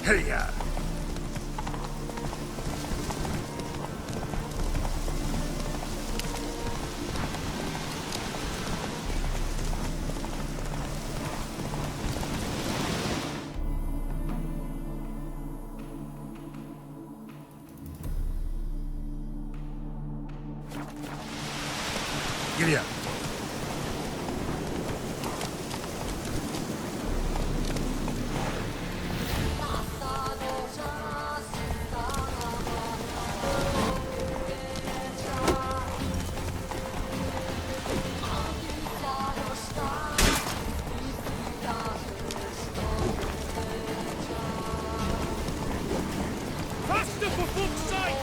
Hey-ya! Giddy up. Faster, for fuck's sake!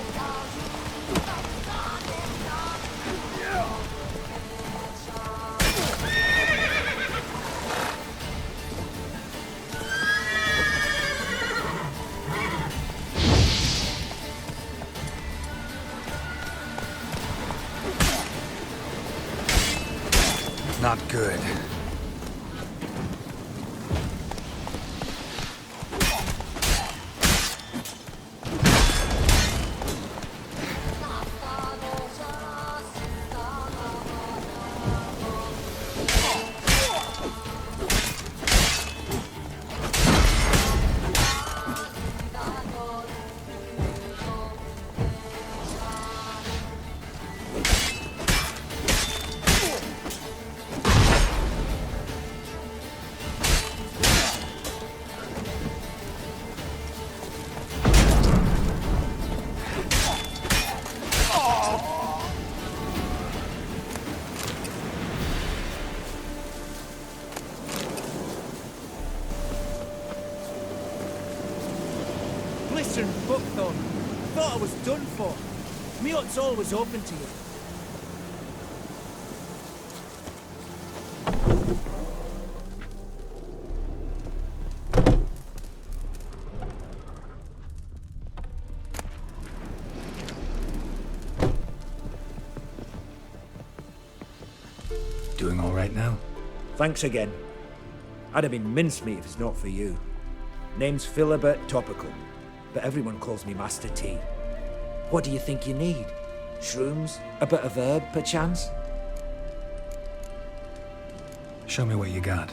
Not good. Blistering fuckthorn. Thought I was done for. Me hut's always open to you. Doing all right now? Thanks again. I'd have been mincemeat if it's not for you. Name's Philibert Topical, but everyone calls me Master T. What do you think you need? Shrooms? A bit of herb, perchance? Show me what you got.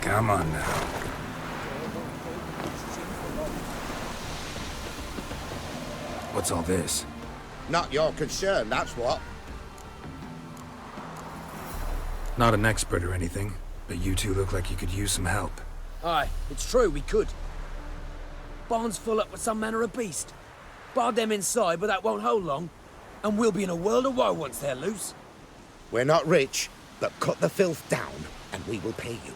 Come on now. What's all this? Not your concern, that's what. Not an expert or anything, but you two look like you could use some help. Aye, it's true, we could. Barn's full up with some manner of beast. Bar them inside, but that won't hold long. And we'll be in a world of woe once they're loose. We're not rich, but cut the filth down, and we will pay you.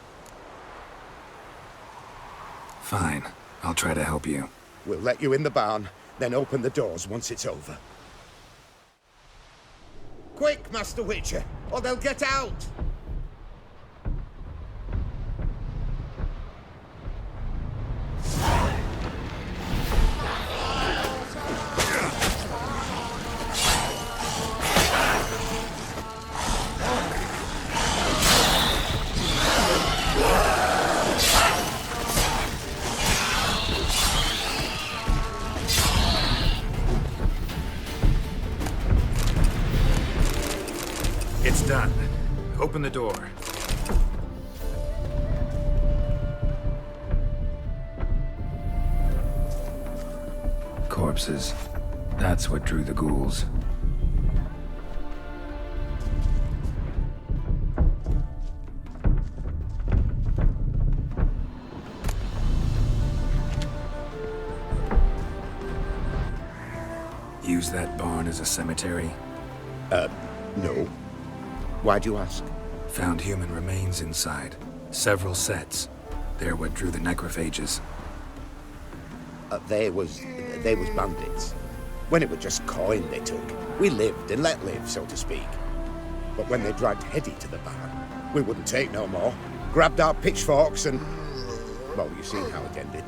Fine. I'll try to help you. We'll let you in the barn, then open the doors once it's over. Quick, Master Witcher, or they'll get out! It's done. Open the door. Corpses. That's what drew the ghouls. Use that barn as a cemetery? No. Why'd you ask? Found human remains inside. Several sets. They're what drew the necrophages. They was bandits. When it was just coin they took, we lived and let live, so to speak. But when they dragged Hetty to the barn, we wouldn't take no more. grabbed our pitchforks and... well, you've seen how it ended.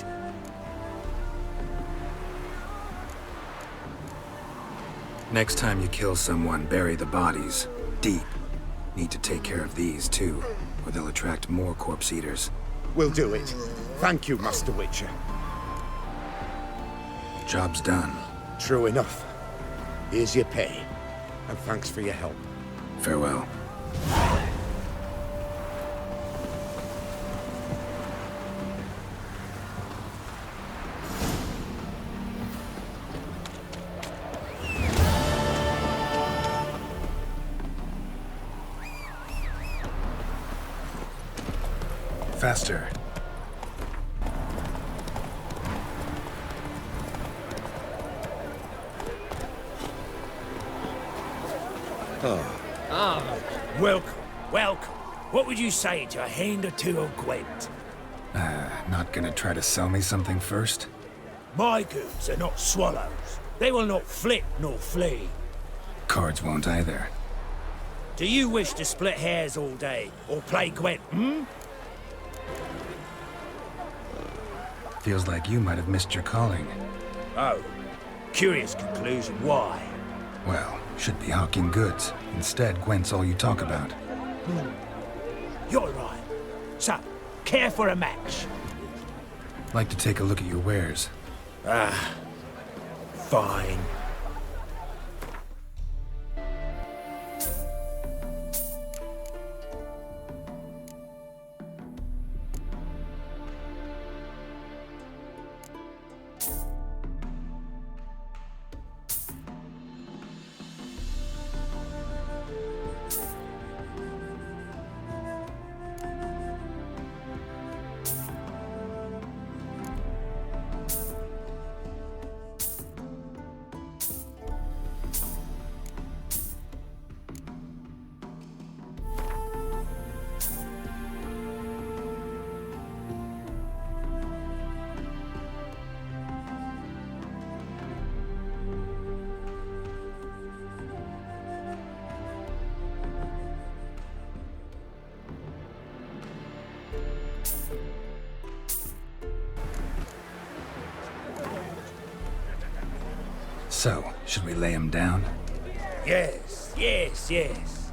Next time you kill someone, bury the bodies deep. Need to take care of these, too, or they'll attract more corpse eaters. We'll do it. Thank you, Master Witcher. Job's done. True enough. Here's your pay. And thanks for your help. Farewell. Faster. Welcome, welcome. What would you say to a hand or two of Gwent? Not gonna try to sell me something first? My goods are not swallows. They will not flit nor flee. Cards won't either. Do you wish to split hairs all day, or play Gwent, Feels like you might have missed your calling. Oh, curious conclusion. Why? Well, should be hawking goods. Instead, Gwent's all you talk about. You're right. So, care for a match? Like to take a look at your wares. Fine. So, should we lay him down? Yes, yes, yes.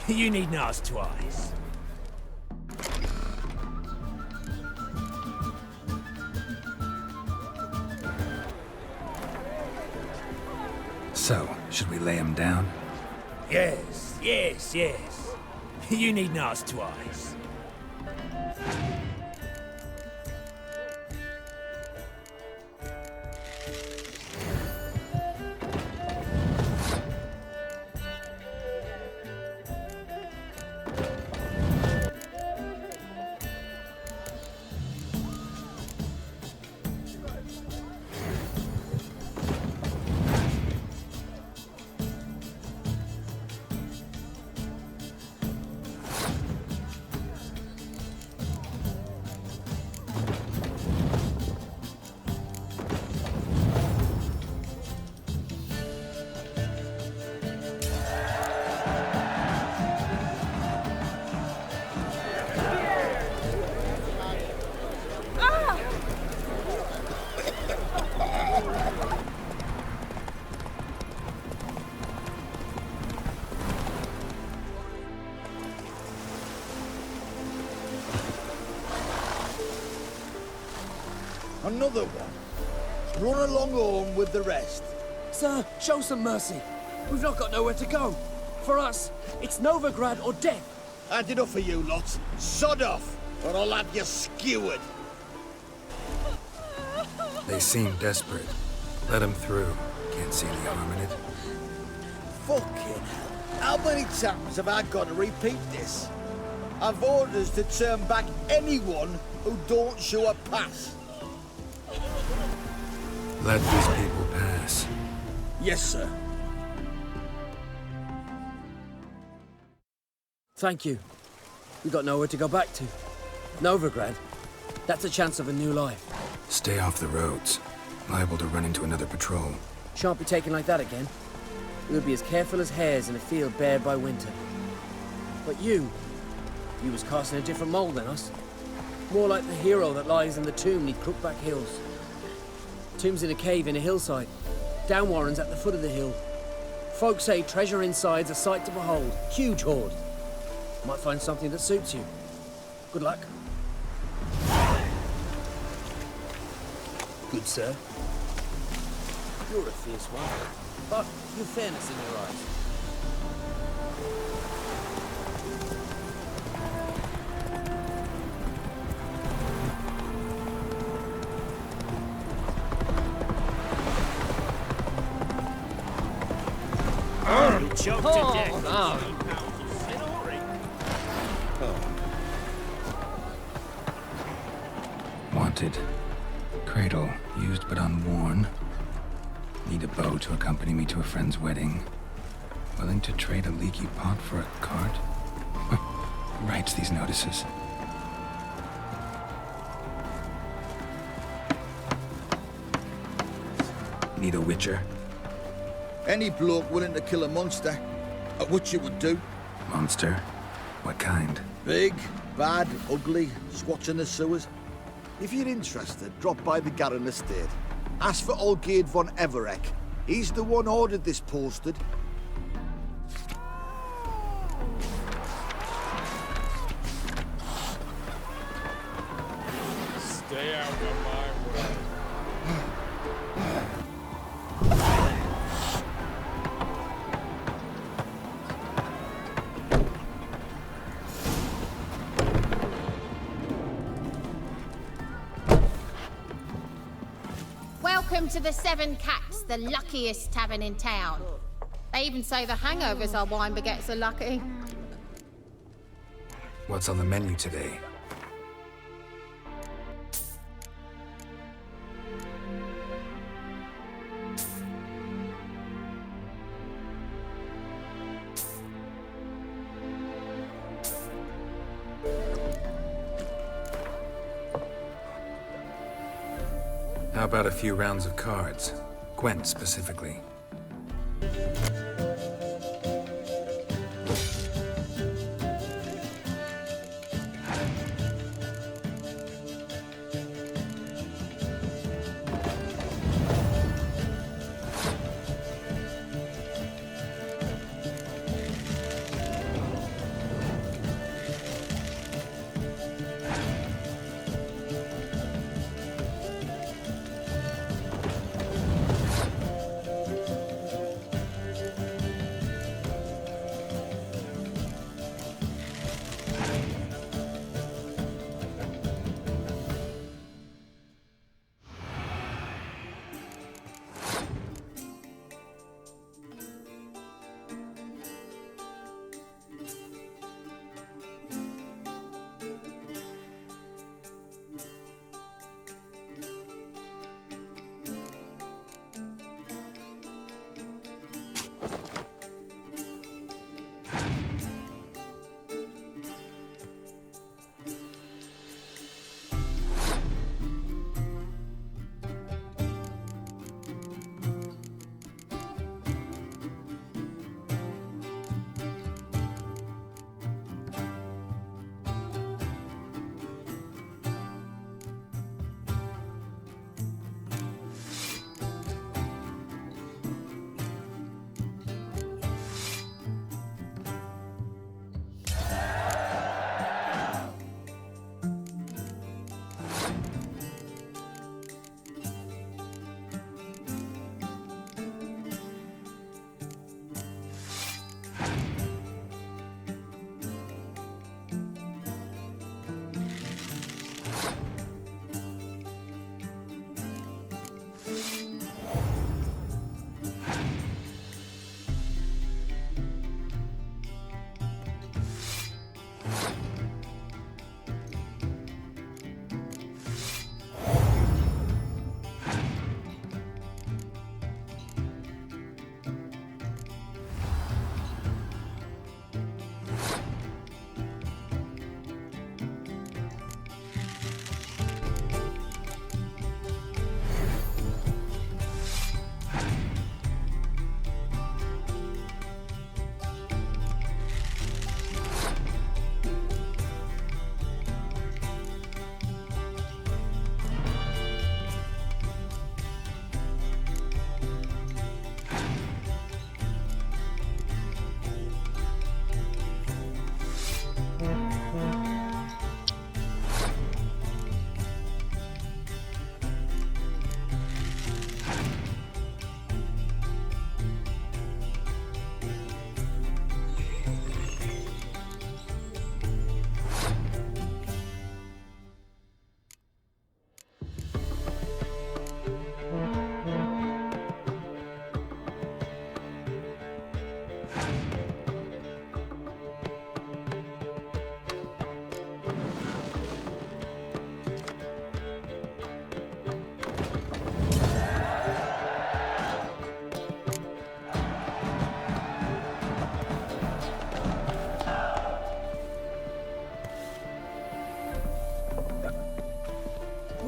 You needn't ask twice. So, should we lay him down? Yes, yes, yes. You needn't ask twice. Another one. Run along home with the rest. Sir, show some mercy. We've not got nowhere to go. For us, it's Novigrad or death. Had enough of you lots. Sod off, or I'll have you skewered. They seem desperate. Let them through. Can't see any harm in it. Fucking hell. How many times have I got to repeat this? I've orders to turn back anyone who don't show a pass. Let these people pass. Yes, sir. Thank you. We got nowhere to go back to. Novigrad. That's a chance of a new life. Stay off the roads. Liable to run into another patrol. Shan't be taken like that again. We'll be as careful as hares in a field bared by winter. But you, You was cast in a different mould than us. More like the hero that lies in the tomb neath Crookback Hills. Tomb's in a cave in a hillside. Downwarren's at the foot of the hill. Folk say treasure inside's a sight to behold. Huge hoard. Might find something that suits you. Good luck. Good sir. You're a fierce one, but you've fairness in your eyes. Choked to death. Wanted. Cradle, used but unworn. Need a bow to accompany me to a friend's wedding. Willing to trade a leaky pot for a cart? Who writes these notices? Need a witcher? Any bloke willing to kill a monster, what you would do. Monster? What kind? Big, bad, ugly, squats in the sewers. If you're interested, drop by the Garren estate. Ask for Olgerd von Everek. He's the one ordered this posted. Stay out of my way. Welcome to the Seven Cats, the luckiest tavern in town. They even say the hangovers our wine baguettes are lucky. What's on the menu today? How about a few rounds of cards? Gwent specifically.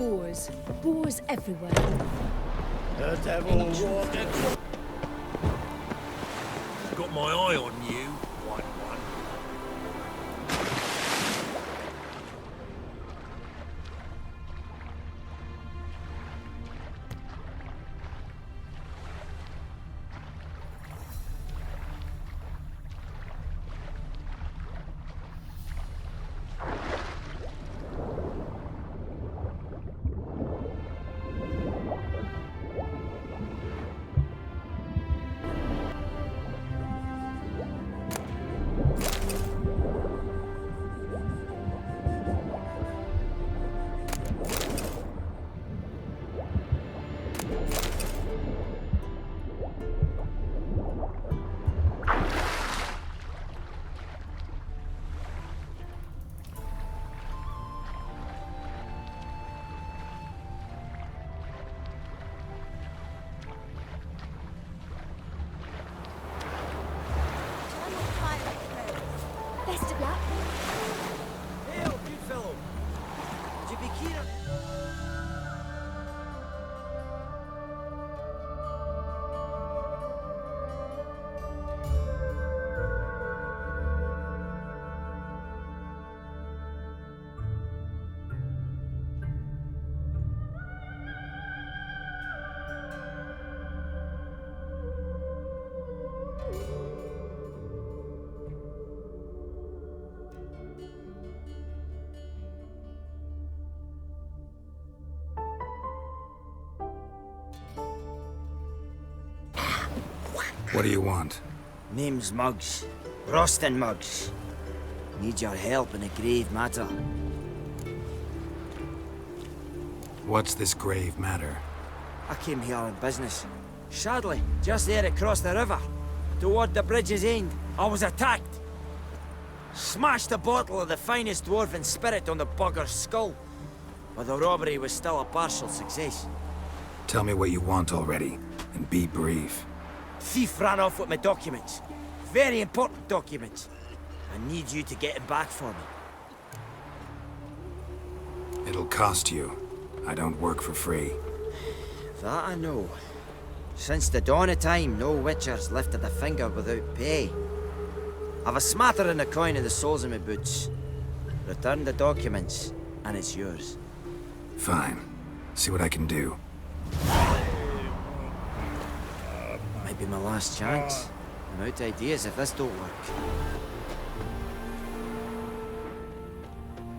boars. Boars everywhere. The devil walked across. Got my eye on you, white one. Best of luck. Hail, good fellow. Would you be keen on... What do you want? Name's Muggs. Roston Muggs. Need your help in a grave matter. What's this grave matter? I came here on business. Sadly, just there across the river, toward the bridge's end, I was attacked. Smashed a bottle of the finest dwarven spirit on the bugger's skull. But the robbery was still a partial success. Tell me what you want already, and be brief. Thief ran off with my documents. Very important documents. I need you to get him back for me. It'll cost you. I don't work for free. That I know. Since the dawn of time, no witcher's lifted a finger without pay. I've a smattering of coin in the soles of my boots. Return the documents, and it's yours. Fine. See what I can do. Might be my last chance. I'm out of ideas if this don't work.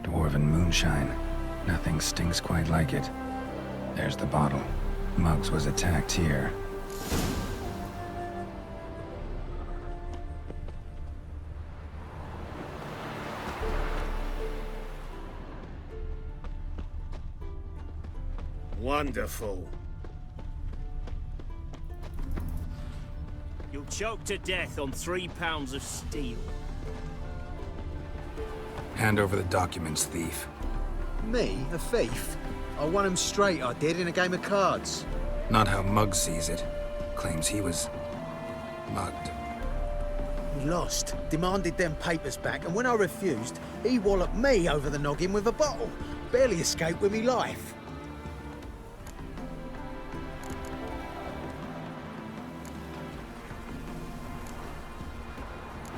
Dwarven moonshine. Nothing stinks quite like it. There's the bottle. Muggs was attacked here. Wonderful. You'll choke to death on 3 pounds of steel. Hand over the documents, thief. Me? A thief? I won him straight, I did, in a game of cards. Not how Muggs sees it. Claims he was... mugged. He lost, demanded them papers back, and when I refused, he walloped me over the noggin with a bottle. Barely escaped with me life.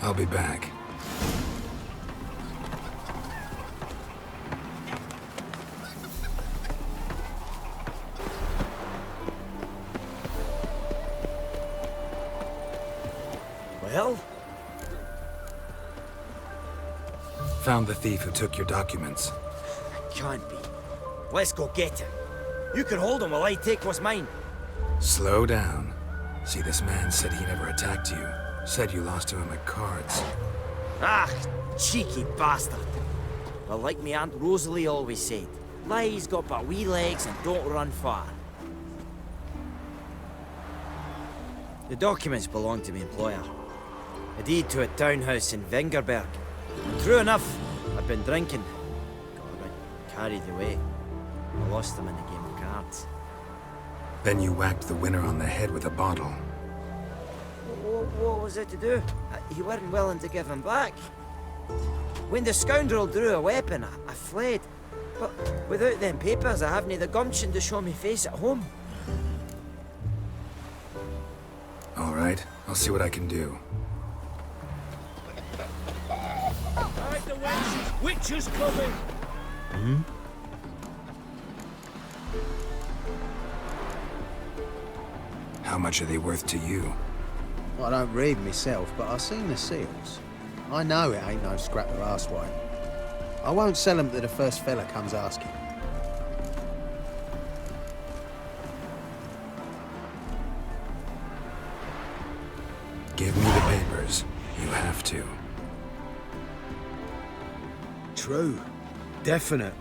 I'll be back. Well? Found the thief who took your documents. Can't be. Let's go get him. You can hold him while I take what's mine. Slow down. See, this man said he never attacked you. Said you lost to him at cards. Ah, cheeky bastard. Well, like me Aunt Rosalie always said, lies got but wee legs and don't run far. The documents belong to my employer. A deed to a townhouse in Vengerberg. True enough, I've been drinking. Got carried away. I lost them in a game of cards. Then you whacked the winner on the head with a bottle. What was it to do? You weren't willing to give him back. When the scoundrel drew a weapon, I fled. But without them papers, I haven't the gumption to show me face at home. All right, I'll see what I can do. Hide the wenches! Witches coming! How much are they worth to you? I don't read myself, but I've seen the seals. I know it ain't no scrap of arsewine. I won't sell them to the first fella comes asking. Give me the papers. You have to. True. Definite.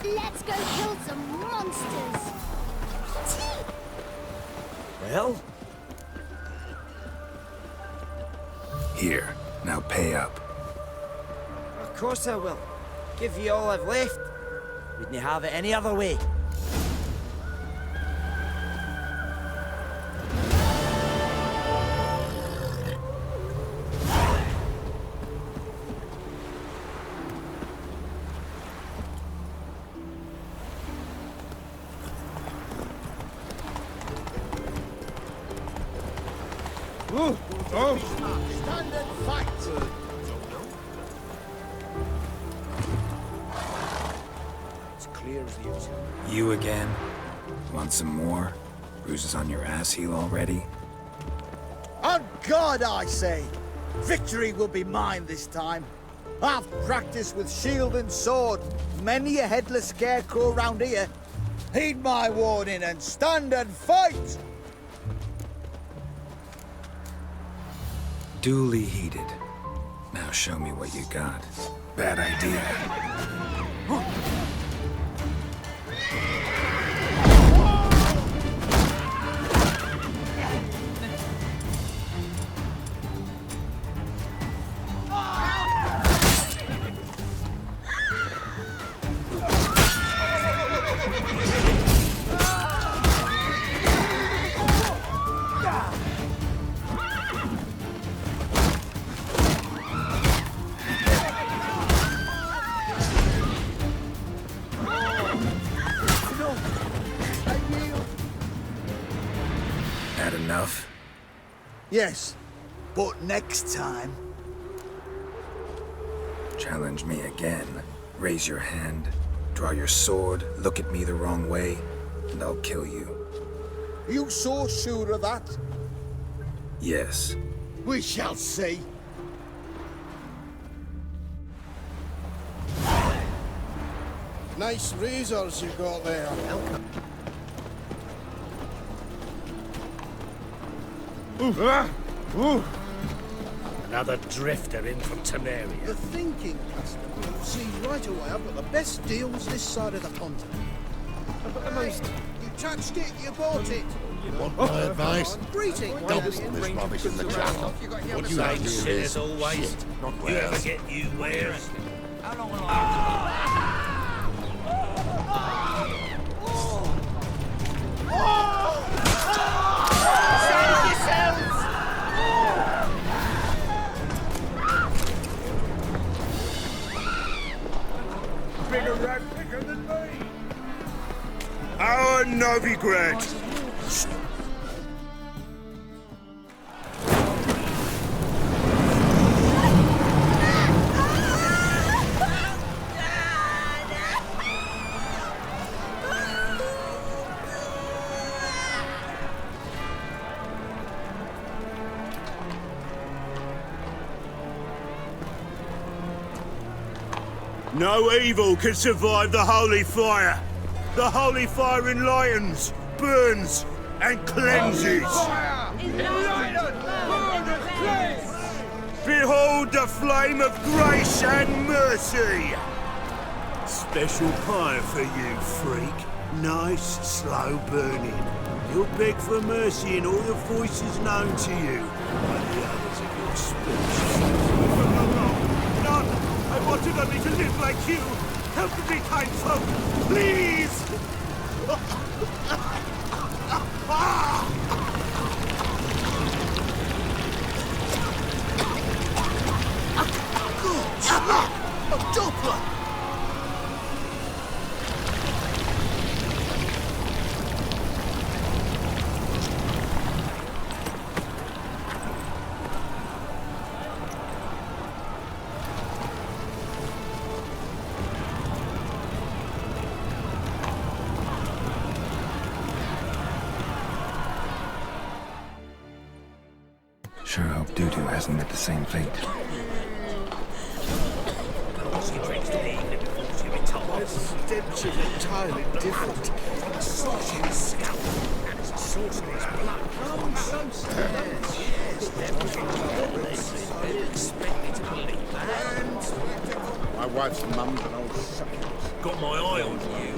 Let's go kill some monsters. Well, Here, now pay up. of course I will. Give you all I've left. Wouldn't have it any other way. Stand and fight! It's clear as the ocean. You again? Want some more? Bruises on your ass heel already? On God, I say! Victory will be mine this time. I've practiced with shield and sword. Many a headless scarecrow round here. Heed my warning and stand and fight! Duly heated. Now show me what you got. Bad idea. Had enough? Yes, but next time. Challenge me again. Raise your hand, draw your sword, look at me the wrong way, and I'll kill you. You so sure of that? Yes. We shall see. Nice razors you got there. Another drifter in from Temeria. The thinking customer will see right away I've got the best deals this side of the continent. You touched it, you bought it. Want my advice? Greetings. Don't put this rubbish in the channel. What you have to do is always. Shit, not you ever get you wares. Bigger rat bigger than me. Our Novigrad. No evil can survive the holy fire. The holy fire enlightens, burns, and cleanses. Behold the flame of grace and mercy. Special pie for you, freak. Nice, slow burning. You'll beg for mercy in all the voices known to you by the others of your species. None! I wanted only to live like you! Help me, kind folk! Please! Sure hope Dudu hasn't met the same fate. Redemption's entirely different. Sorcerer's scalp and it's a sorcerer's blood. My wife's mum's an old sucker. Got my eye on you.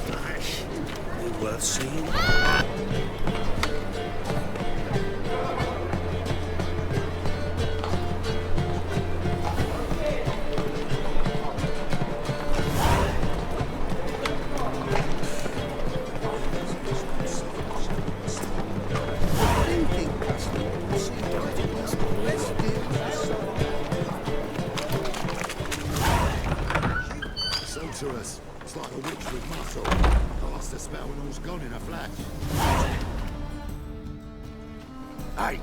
Nice. Worth seeing. Sorceress. It's like a witch with muscle. Cast a spell and all's gone in a flash. Hey,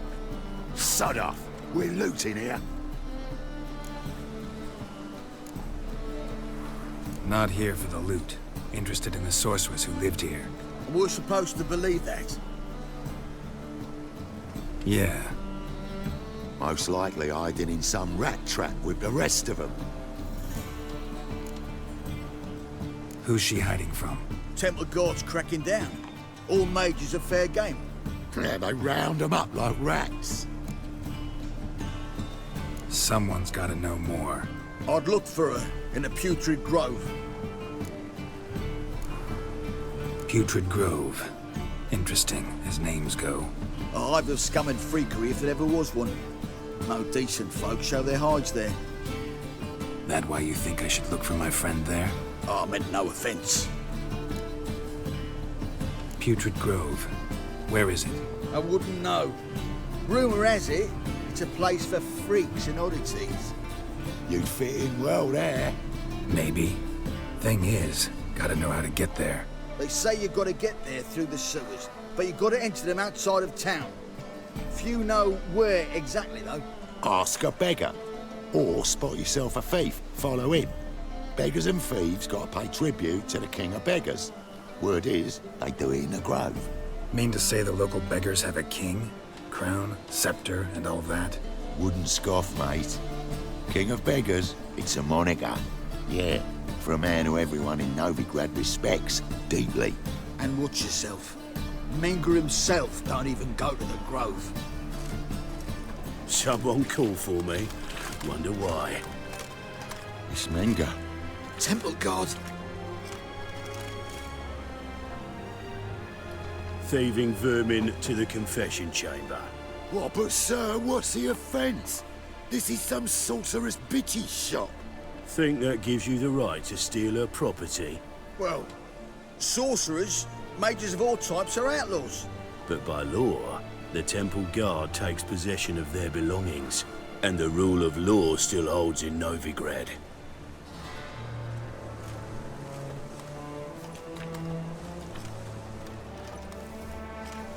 sod off. We're looting here. Not here for the loot. Interested in the sorceress who lived here. We're supposed to believe that. Yeah. Most likely hiding in some rat trap with the rest of them. Who's she hiding from? Temple guards cracking down. All mages are fair game. Yeah, they round them up like rats. Someone's gotta know more. I'd look for her in the Putrid Grove. Putrid Grove. Interesting, as names go. A hive of scum and freakery if there ever was one. No decent folk show their hides there. That why you think I should look for my friend there? Oh, I meant no offense. Putrid Grove. Where is it? I wouldn't know. Rumour has it, it's a place for freaks and oddities. You'd fit in well there. Maybe. Thing is, gotta know how to get there. They say you've got to get there through the sewers, but you've got to enter them outside of town. Few know where exactly, though. Ask a beggar. Or spot yourself a thief. Follow him. Beggars and thieves got to pay tribute to the king of beggars. Word is, they do it in the grove. Mean to say the local beggars have a king, crown, scepter, and all that? Wouldn't scoff, mate. King of beggars, it's a moniker. Yeah, for a man who everyone in Novigrad respects deeply. And watch yourself. Menger himself don't even go to the grove. Someone call for me. Wonder why. It's Menger. Temple guard. Thieving vermin to the confession chamber. What, but sir, what's the offence? This is some sorcerer's bitchy shop. Think that gives you the right to steal her property? Well, sorcerers, mages of all types are outlaws. But by law, the temple guard takes possession of their belongings, and the rule of law still holds in Novigrad.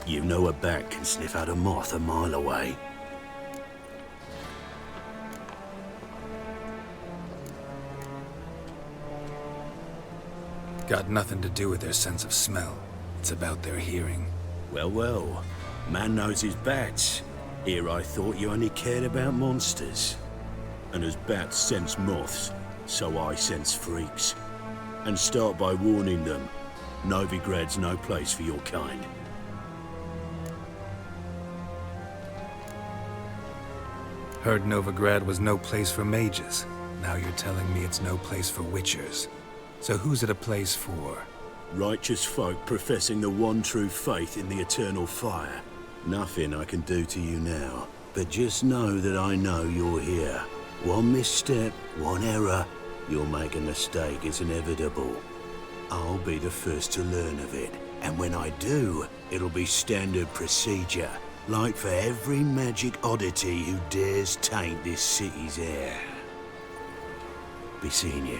You know a bat can sniff out a moth a mile away. Got nothing to do with their sense of smell. It's about their hearing. Well, well. Man knows his bats. Here I thought you only cared about monsters. And as bats sense moths, so I sense freaks. And start by warning them, Novigrad's no place for your kind. Heard Novigrad was no place for mages. Now you're telling me it's no place for witchers. So who's it a place for? Righteous folk professing the one true faith in the eternal fire. Nothing I can do to you now, But just know that I know you're here. One misstep, one error, you'll make a mistake. It's inevitable. I'll be the first to learn of it. And when I do, it'll be standard procedure. Like for every magic oddity who dares taint this city's air. Be seeing you.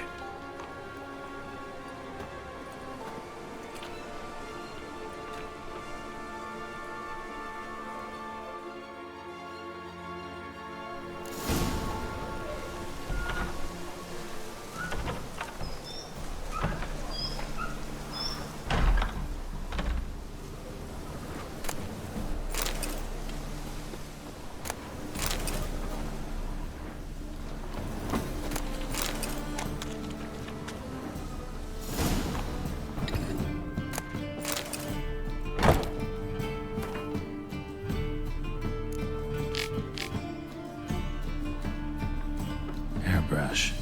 Airbrush.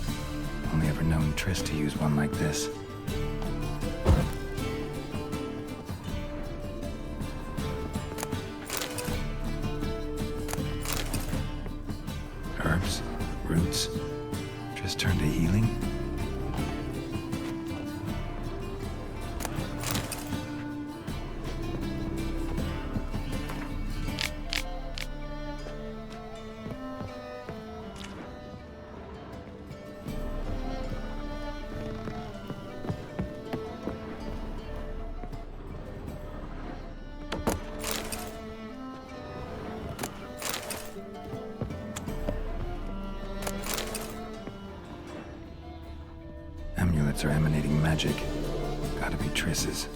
Only ever known Triss to use one like this. Herbs, roots. Triss turned to healing. Amulets are emanating magic. Gotta be Triss's.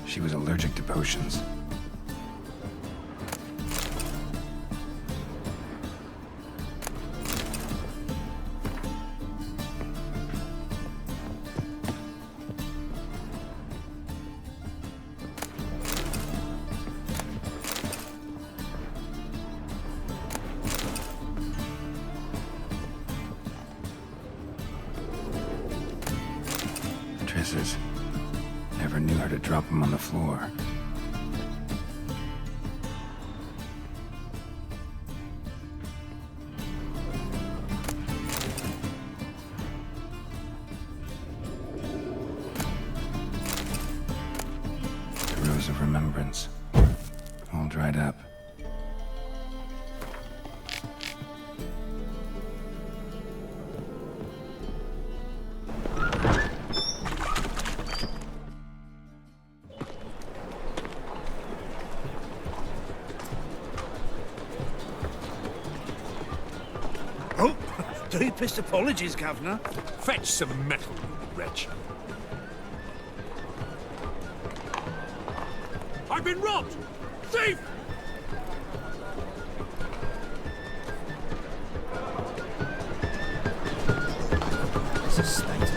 She was allergic to potions. Triss's. Never knew her to drop them on the floor. The Rose of Remembrance. All dried up. Oh, deepest apologies, Governor. Fetch some metal, you wretch. I've been robbed! Thief! It's a state.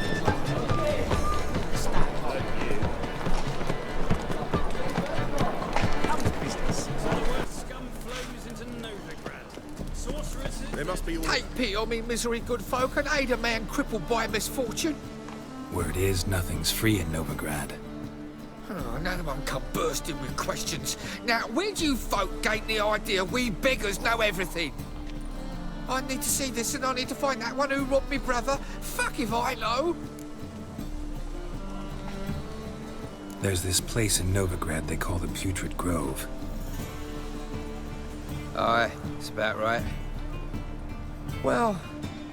Take pity on me, misery good folk, and aid a man crippled by misfortune. Word is, nothing's free in Novigrad. Oh, another one come bursting with questions. Now, where do you folk gain the idea we beggars know everything? I need to see this and I need to find that one who robbed me brother. Fuck if I know. There's this place in Novigrad they call the Putrid Grove. Aye, it's about right. Well,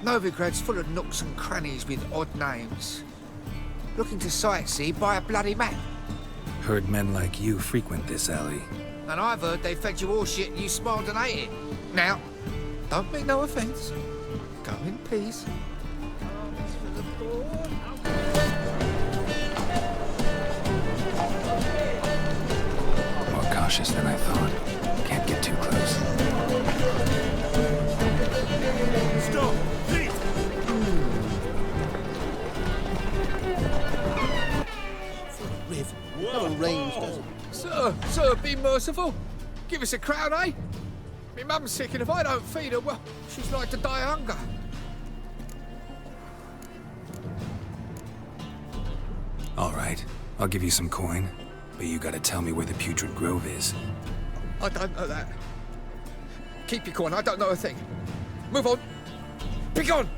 Novigrad's full of nooks and crannies with odd names. Looking to sightsee, buy a bloody map. Heard men like you frequent this alley. And I've heard they fed you all shit and you smiled and ate it. Now, don't mean no offence. Go in peace. More cautious than I thought. Can't get too close. Stop! Thief! Riv, no range, does it? Sir, be merciful. Give us a crown, eh? Me mum's sick, and if I don't feed her, well, she's like to die of hunger. All right, I'll give you some coin, but you gotta tell me where the Putrid Grove is. I don't know that. Keep your coin, I don't know a thing. Move on. Be gone!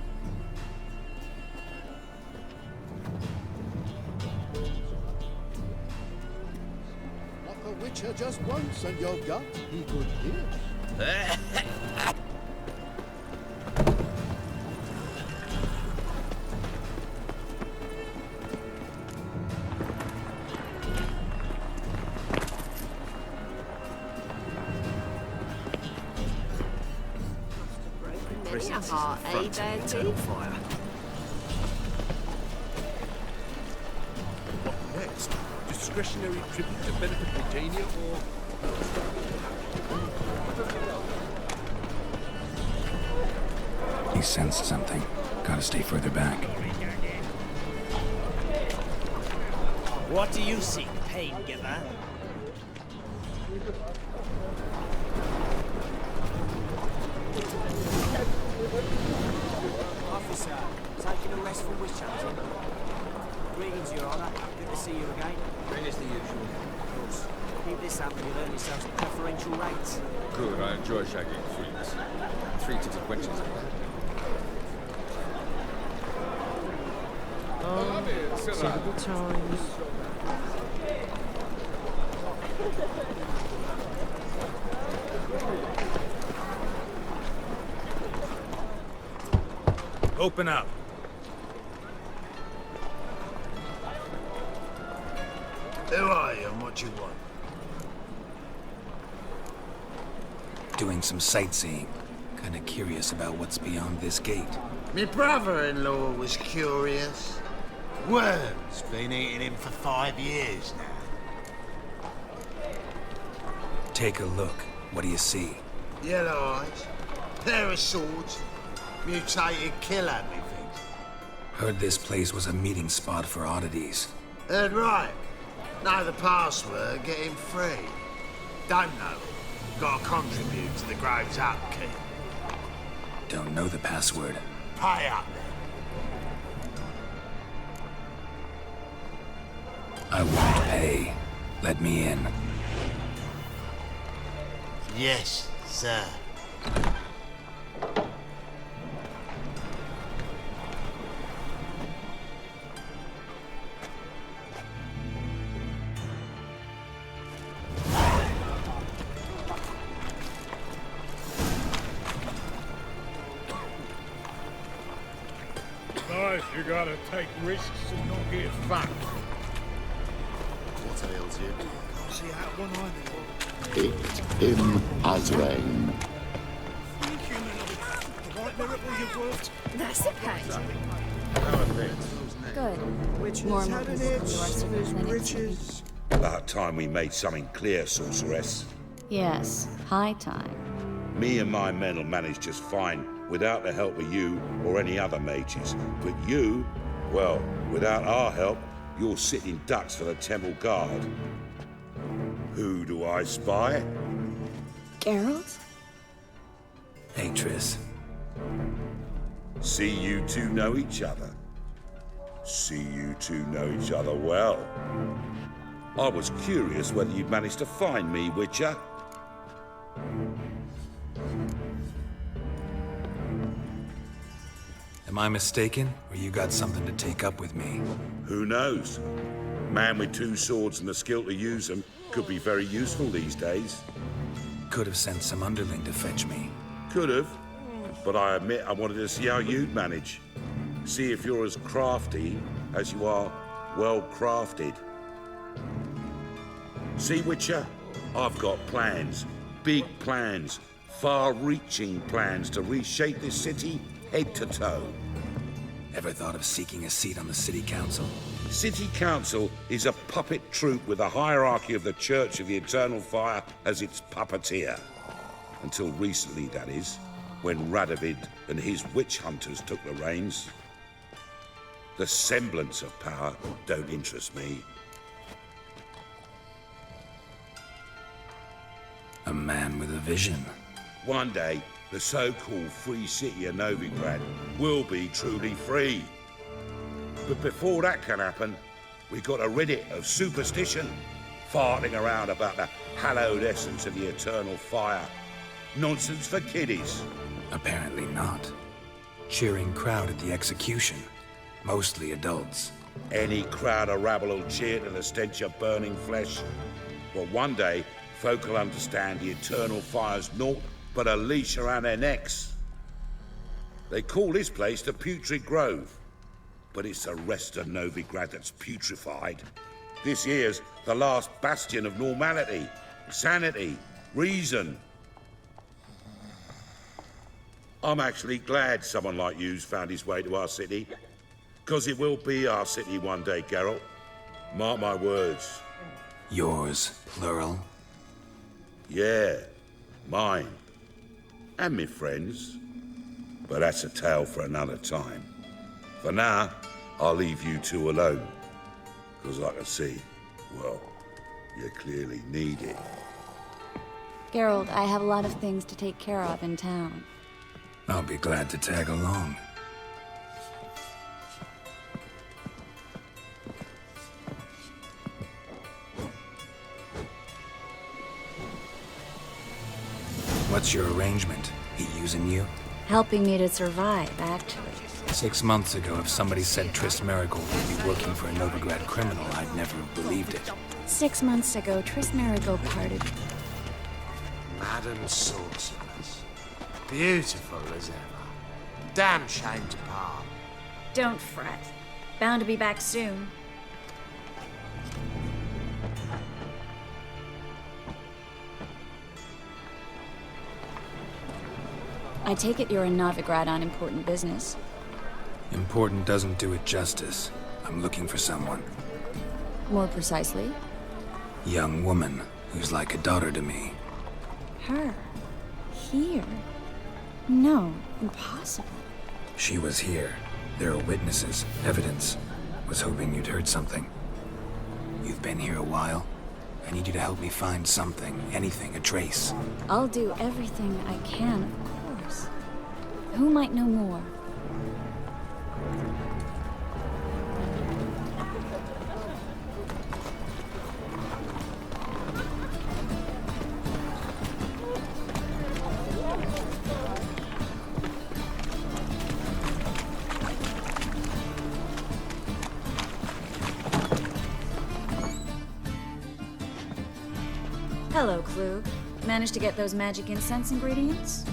Knock a witcher just once and your gut he could pierce. What next? Discretionary tribute to benefit Britannia or... He sensed something. Gotta stay further back. What do you seek, pain giver? Officer, taking a rest from witch hunting. Greetings, Your Honour. Good to see you again. Bring us the usual. Of course. Keep this up and you'll earn yourselves preferential rates. Good, I enjoy shagging freaks. 3 tips of wenches. Typical times. Open up. Who are you and what you want? Doing some sightseeing. Kinda curious about what's beyond this gate. My brother-in-law was curious. Worm's been eating him for 5 years now. Take a look. What do you see? Yellow eyes, pair of swords, mutated killer, methinks. Heard this place was a meeting spot for oddities. Heard right. Know the password, get him free. Don't know. Gotta contribute to the Grove's upkeep. Don't know the password. Pay up then. I won't pay. Let me in. Yes, sir. Guys, you gotta take risks and not get fucked. What ails you? See how one eye Picked him as rain. The white miracle you've worked. That's a pact. How are things? Good. More and more people come to our civic clinics. About time we made something clear, sorceress. Yes, high time. Me and my men will manage just fine without the help of you or any other mages. But you, well, without our help, you're sitting ducks for the temple guard. Who do I spy? Geralt? Hey, Triss. See you two know each other. See you two know each other well. I was curious whether you'd managed to find me, Witcher. Am I mistaken, or you got something to take up with me? Who knows? Man with 2 swords and the skill to use them could be very useful these days. Could have sent some underling to fetch me. Could have, but I admit I wanted to see how you'd manage. See if you're as crafty as you are well-crafted. See, Witcher? I've got plans. Big plans. Far-reaching plans to reshape this city head to toe. Ever thought of seeking a seat on the city council? City Council is a puppet troupe with a hierarchy of the Church of the Eternal Fire as its puppeteer. Until recently, that is, when Radovid and his witch hunters took the reins. The semblance of power don't interest me. A man with a vision. One day, the so-called free city of Novigrad will be truly free. But before that can happen, we got to rid it of superstition, farting around about the hallowed essence of the eternal fire. Nonsense for kiddies. Apparently not. Cheering crowd at the execution. Mostly adults. Any crowd of rabble will cheer to the stench of burning flesh. But one day, folk will understand the eternal fire's naught but a leash around their necks. They call this place the Putrid Grove, but it's the rest of Novigrad that's putrefied. This here's the last bastion of normality, sanity, reason. I'm actually glad someone like you's found his way to our city, because it will be our city one day, Geralt. Mark my words. Yours, plural? Yeah, mine. And me friends. But that's a tale for another time. For now, I'll leave you two alone. Because I can see, well, you clearly need it. Geralt, I have a lot of things to take care of in town. I'll be glad to tag along. What's your arrangement? He using you? Helping me to survive, actually. 6 months ago, if somebody said Triss Merigold would be working for a Novigrad criminal, I'd never have believed it. 6 months ago, Triss Merigold parted. Madam Sorceress. Beautiful as ever. Damn shame to part. Don't fret. Bound to be back soon. I take it you're in Novigrad on important business. Important doesn't do it justice. I'm looking for someone. More precisely? Young woman who's like a daughter to me. Her? Here? No, impossible. She was here. There are witnesses, evidence. Was hoping you'd heard something. You've been here a while. I need you to help me find something, anything, a trace. I'll do everything I can, of course. Who might know more? Hello, Klug. Managed to get those magic incense ingredients?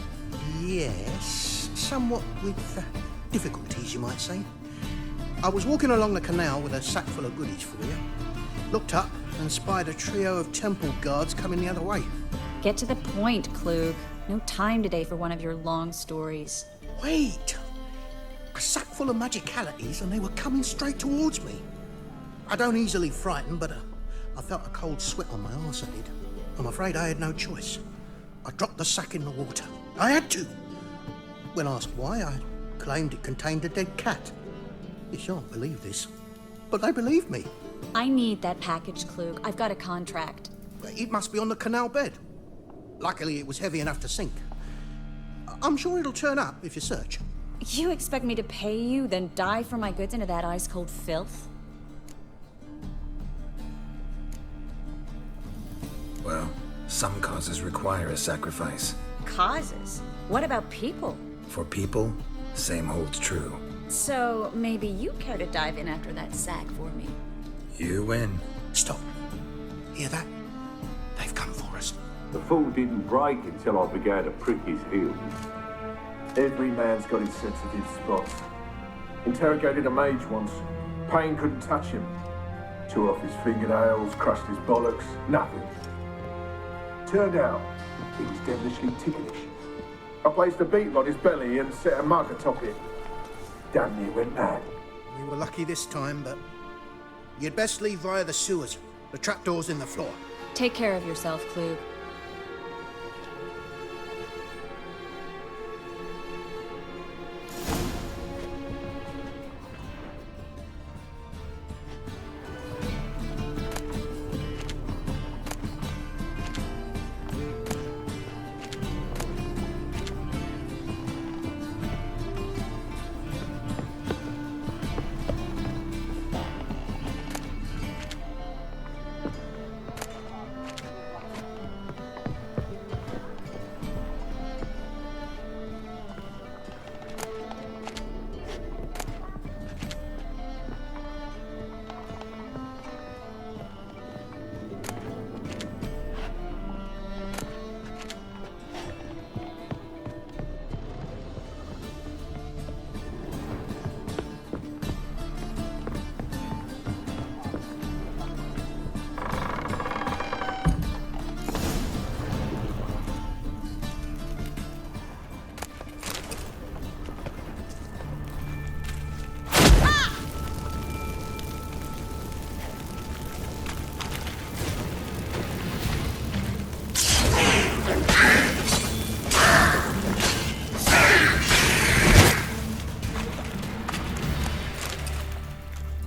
Yes, somewhat with difficulties, you might say. I was walking along the canal with a sack full of goodies for you. Looked up and spied a trio of temple guards coming the other way. Get to the point, Klug. No time today for one of your long stories. Wait! A sack full of magicalities and they were coming straight towards me. I don't easily frighten, but I felt a cold sweat on my arse, I did. I'm afraid I had no choice. I dropped the sack in the water. I had to. When asked why, I claimed it contained a dead cat. You shan't believe this, but they believed me. I need that package, Klug. I've got a contract. It must be on the canal bed. Luckily, it was heavy enough to sink. I'm sure it'll turn up if you search. You expect me to pay you, then dive for my goods into that ice-cold filth? Well, some causes require a sacrifice. Causes? What about people? For people, same holds true. So maybe you care to dive in after that sack for me? You win. Stop. Hear that? They've come for us. The fall didn't break until I began to prick his heels. Every man's got his sensitive spots. Interrogated a mage once. Pain couldn't touch him. Tore off his fingernails, crushed his bollocks, nothing. Turned out, he was devilishly ticklish. I placed a beetle on his belly and set a mug atop it. Damn near went mad. We were lucky this time, but you'd best leave via the sewers. The trapdoor's in the floor. Take care of yourself, Klug.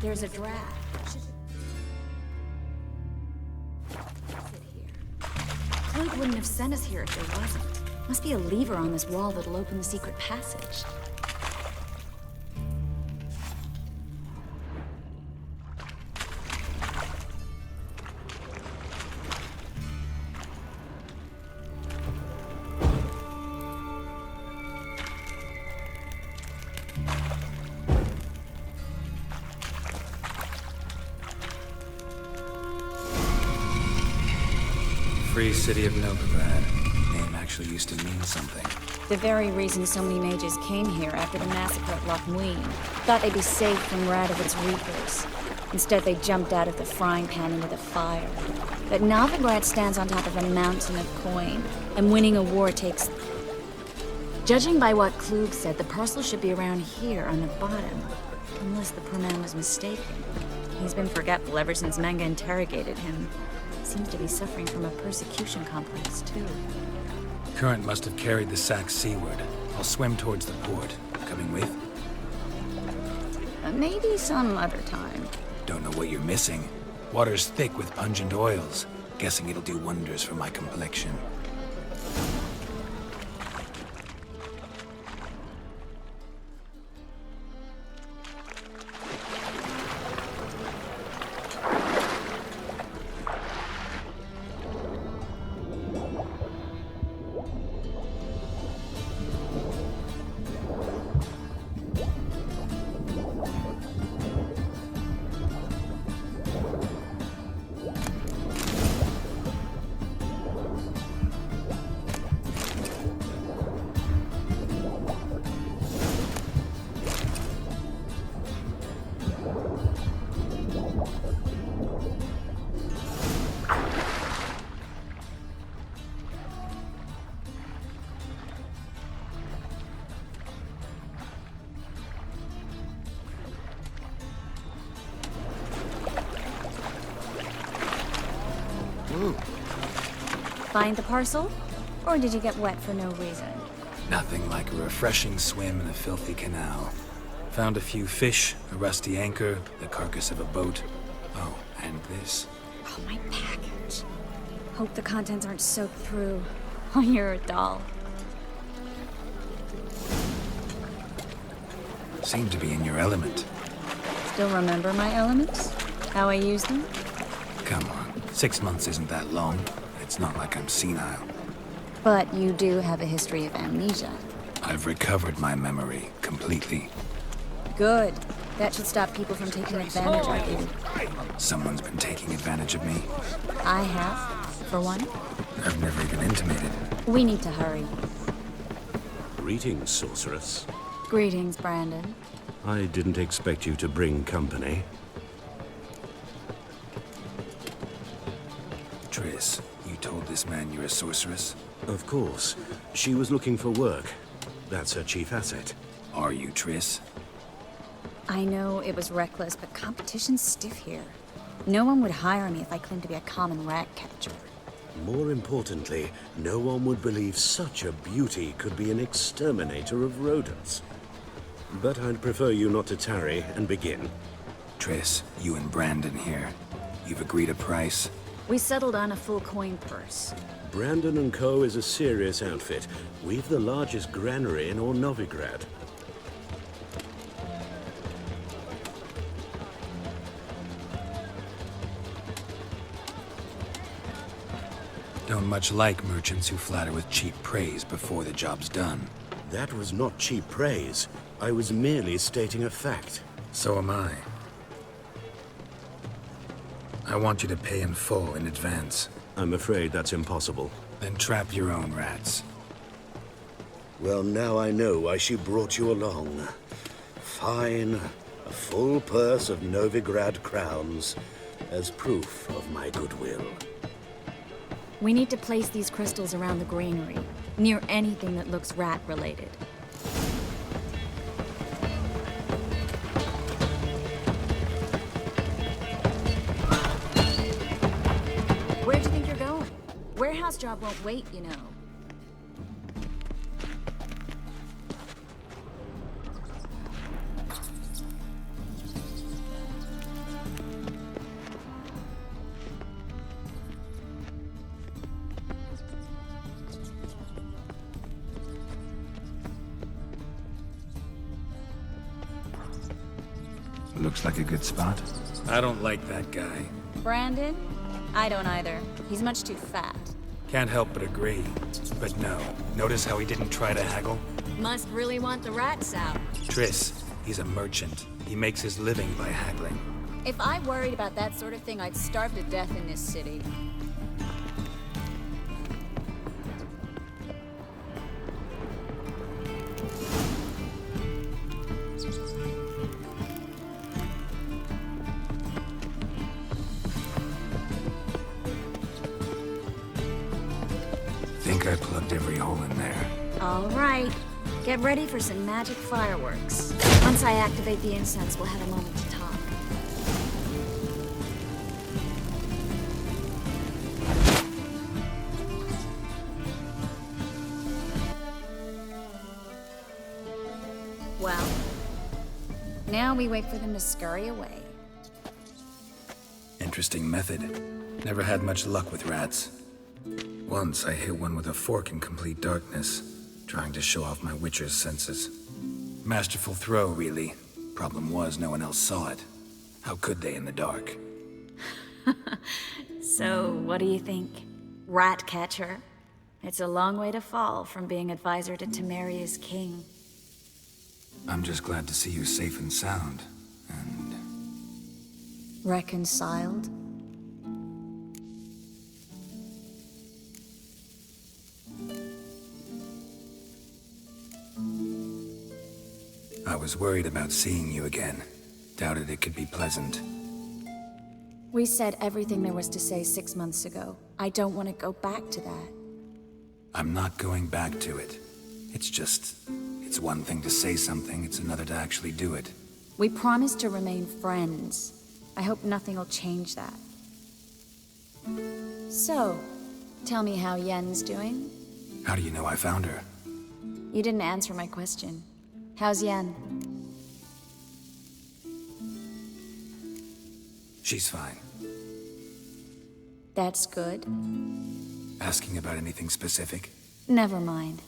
there's a draft. Sit here. Klug wouldn't have sent us here if there wasn't. Must be a lever on this wall that'll open the secret passage. Free city of Novigrad. Name actually used to mean something. The very reason so many mages came here after the massacre at Loch Muin. Thought they'd be safe from Radovid's reapers. Instead, they jumped out of the frying pan into the fire. But Novigrad stands on top of a mountain of coin, and winning a war takes... Judging by what Klug said, the parcel should be around here on the bottom. Unless the poor man was mistaken. He's been forgetful ever since Manga interrogated him. Seems to be suffering from a persecution complex, too. Current must have carried the sack seaward. I'll swim towards the port. Coming with? Maybe some other time. Don't know what you're missing. Water's thick with pungent oils. Guessing it'll do wonders for my complexion. Find the parcel? Or did you get wet for no reason? Nothing like a refreshing swim in a filthy canal. Found a few fish, a rusty anchor, the carcass of a boat. Oh, and this. Oh, my package. Hope the contents aren't soaked through. Oh, you're a doll. Seem to be in your element. Still remember my elements? How I use them? Come on, 6 months isn't that long. It's not like I'm senile. But you do have a history of amnesia. I've recovered my memory completely. Good. That should stop people from taking advantage of you. Someone's been taking advantage of me. I have, for one. I've never even intimated. We need to hurry. Greetings, sorceress. Greetings, Brandon. I didn't expect you to bring company. Triss, you told this man you're a sorceress? Of course. She was looking for work. That's her chief asset. Are you, Triss? I know it was reckless, but competition's stiff here. No one would hire me if I claimed to be a common rat catcher. More importantly, no one would believe such a beauty could be an exterminator of rodents. But I'd prefer you not to tarry and begin. Triss, you and Brandon here. You've agreed a price? We settled on a full coin purse. Brandon & Co. is a serious outfit. We've the largest granary in all Novigrad. Don't much like merchants who flatter with cheap praise before the job's done. That was not cheap praise. I was merely stating a fact. So am I. I want you to pay in full in advance. I'm afraid that's impossible. Then trap your own rats. Well, now I know why she brought you along. Fine. A full purse of Novigrad crowns as proof of my goodwill. We need to place these crystals around the granary, near anything that looks rat-related. Where'd you think you're going? Warehouse job won't wait, you know. Looks like a good spot. I don't like that guy. Brandon? I don't either. He's much too fat. Can't help but agree. But no. Notice how he didn't try to haggle? Must really want the rats out. Triss, he's a merchant. He makes his living by haggling. If I worried about that sort of thing, I'd starve to death in this city. Think I plugged every hole in there. All right. Get ready for some magic fireworks. Once I activate the incense, we'll have a moment to talk. Well, now we wait for them to scurry away. Interesting method. Never had much luck with rats. Once I hit one with a fork in complete darkness, trying to show off my witcher's senses. Masterful throw, really. Problem was, no one else saw it. How could they in the dark? So, what do you think? Rat catcher? It's a long way to fall from being advisor to Temeria's king. I'm just glad to see you safe and sound. And Reconciled? I was worried about seeing you again. Doubted it could be pleasant. We said everything there was to say 6 months ago. I don't want to go back to that. I'm not going back to it. It's one thing to say something, it's another to actually do it. We promised to remain friends. I hope nothing will change that. So, tell me how Yen's doing? How do you know I found her? You didn't answer my question. How's Yen? She's fine. That's good. Asking about anything specific? Never mind.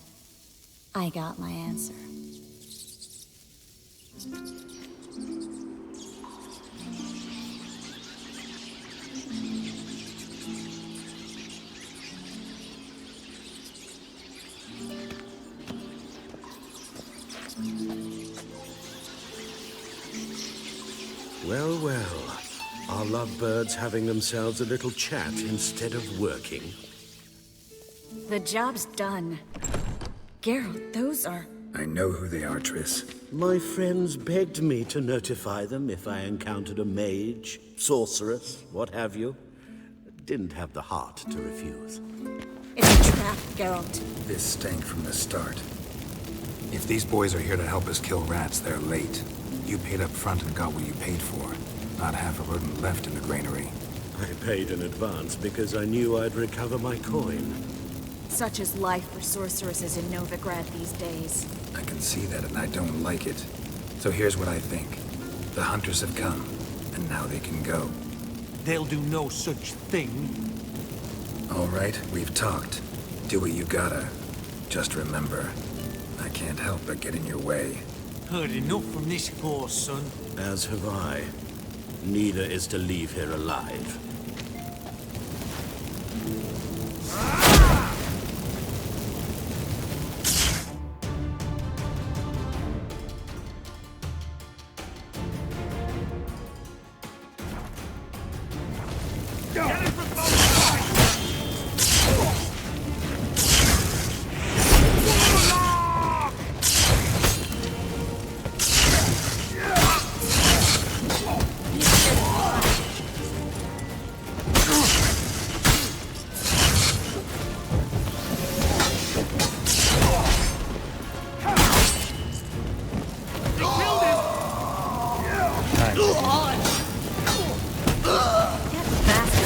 I got my answer. Well, well. Are lovebirds having themselves a little chat instead of working? The job's done. Geralt, those are... I know who they are, Triss. My friends begged me to notify them if I encountered a mage, sorceress, what have you. Didn't have the heart to refuse. It's a trap, Geralt. This stank from the start. If these boys are here to help us kill rats, they're late. You paid up front and got what you paid for. Not half a rodent left in the granary. I paid in advance because I knew I'd recover my coin. Such is life for sorceresses in Novigrad these days. I can see that and I don't like it. So here's what I think. The hunters have come, and now they can go. They'll do no such thing. All right, we've talked. Do what you gotta. Just remember, I can't help but get in your way. Heard enough from this horse, son. As have I. Neither is to leave here alive.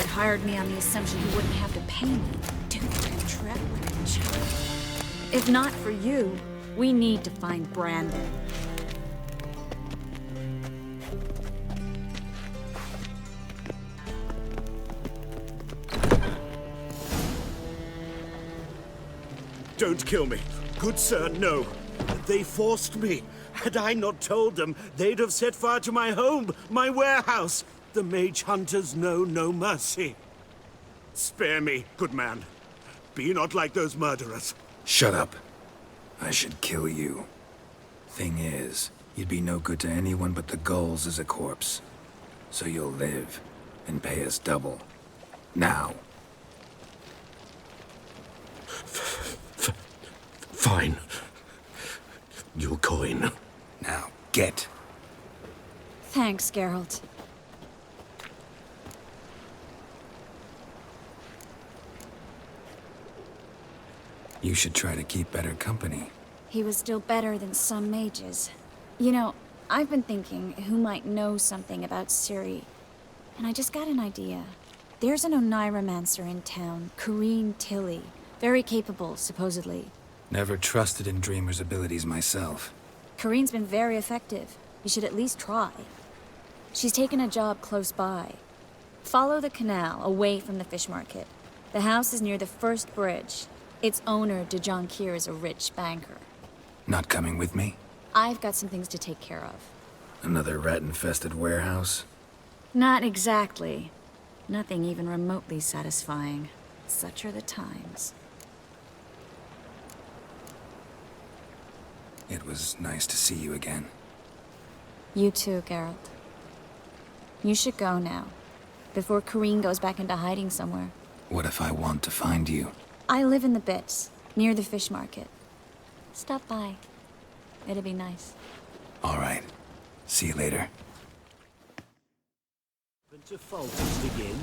Hired me on the assumption he wouldn't have to pay me. Dude, I'm trapped like a child. If not for you, we need to find Brandon. Don't kill me. Good sir, no. They forced me. Had I not told them, they'd have set fire to my home, my warehouse. The mage hunters know no mercy. Spare me, good man. Be not like those murderers. Shut up. I should kill you. Thing is, you'd be no good to anyone but the gulls as a corpse. So you'll live and pay us double. Now. Fine. Your coin. Now, get. Thanks, Geralt. You should try to keep better company. He was still better than some mages. You know, I've been thinking who might know something about Ciri, and I just got an idea. There's an Oneiromancer in town, Corrine Tilly. Very capable, supposedly. Never trusted in Dreamer's abilities myself. Corrine's been very effective. You should at least try. She's taken a job close by. Follow the canal, away from the fish market. The house is near the first bridge. Its owner, de Jonquier, is a rich banker. Not coming with me? I've got some things to take care of. Another rat-infested warehouse? Not exactly. Nothing even remotely satisfying. Such are the times. It was nice to see you again. You too, Geralt. You should go now, before Corrine goes back into hiding somewhere. What if I want to find you? I live in the Bits, near the fish market. Stop by. It'd be nice. All right. See you later. To falters begin.